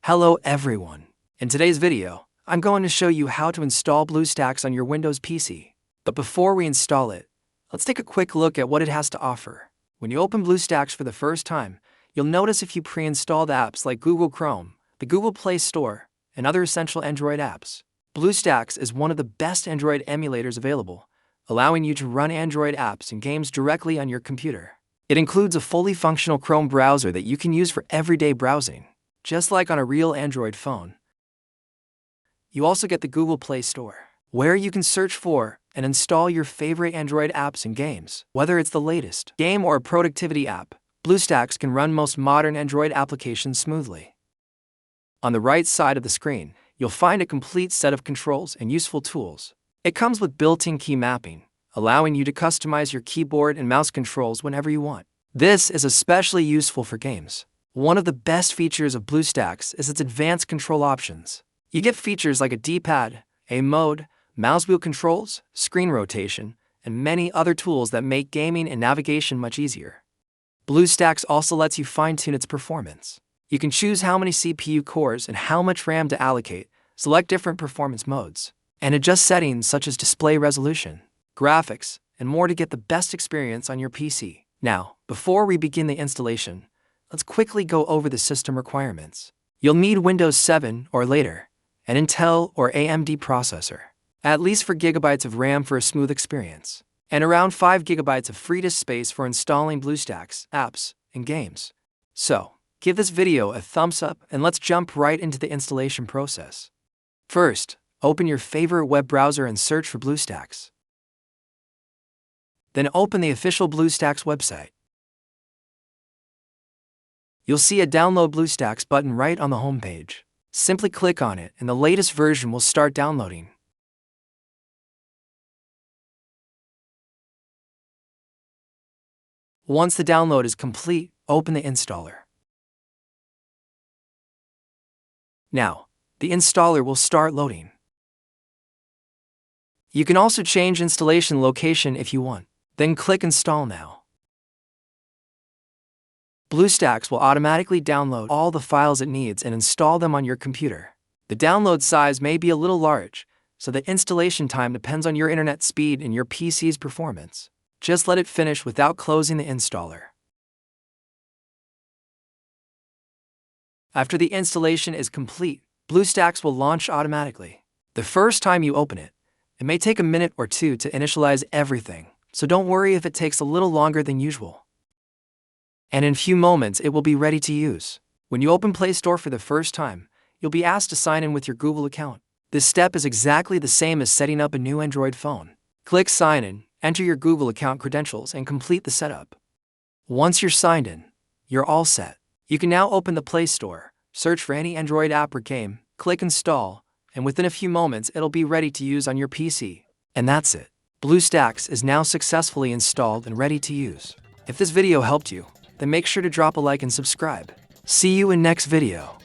Hello everyone. In today's video, I'm going to show you how to install Bluestacks on your Windows PC. But before we install it, let's take a quick look at what it has to offer. When you open Bluestacks for the first time, you'll notice a few pre-installed apps like Google Chrome, the Google Play Store, and other essential Android apps. Bluestacks is one of the best Android emulators available, allowing you to run Android apps and games directly on your computer. It includes a fully functional Chrome browser that you can use for everyday browsing, just like on a real Android phone. You also get the Google Play Store, where you can search for and install your favorite Android apps and games. Whether it's the latest game or a productivity app, Bluestacks can run most modern Android applications smoothly. On the right side of the screen, you'll find a complete set of controls and useful tools. It comes with built-in key mapping, allowing you to customize your keyboard and mouse controls whenever you want. This is especially useful for games. One of the best features of Bluestacks is its advanced control options. You get features like a D-pad, a mode, mouse wheel controls, screen rotation, and many other tools that make gaming and navigation much easier. Bluestacks also lets you fine-tune its performance. You can choose how many CPU cores and how much RAM to allocate, select different performance modes, and adjust settings such as display resolution, graphics, and more to get the best experience on your PC. Now, before we begin the installation, let's quickly go over the system requirements. You'll need Windows 7 or later, an Intel or AMD processor, at least 4 GB of RAM for a smooth experience, and around 5 GB of free disk space for installing Bluestacks, apps, and games. So, give this video a thumbs up and let's jump right into the installation process. First, open your favorite web browser and search for Bluestacks. Then open the official Bluestacks website. You'll see a Download Bluestacks button right on the home page. Simply click on it and the latest version will start downloading. Once the download is complete, open the installer. Now, the installer will start loading. You can also change installation location if you want. Then click Install Now. Bluestacks will automatically download all the files it needs and install them on your computer. The download size may be a little large, so the installation time depends on your internet speed and your PC's performance. Just let it finish without closing the installer. After the installation is complete, Bluestacks will launch automatically. The first time you open it, it may take a minute or two to initialize everything, so don't worry if it takes a little longer than usual. And in a few moments it will be ready to use. When you open Play Store for the first time, you'll be asked to sign in with your Google account. This step is exactly the same as setting up a new Android phone. Click Sign In, enter your Google account credentials, and complete the setup. Once you're signed in, you're all set. You can now open the Play Store, search for any Android app or game, click Install, and within a few moments it'll be ready to use on your PC. And that's it. Bluestacks is now successfully installed and ready to use. If this video helped you, then make sure to drop a like and subscribe. See you in next video.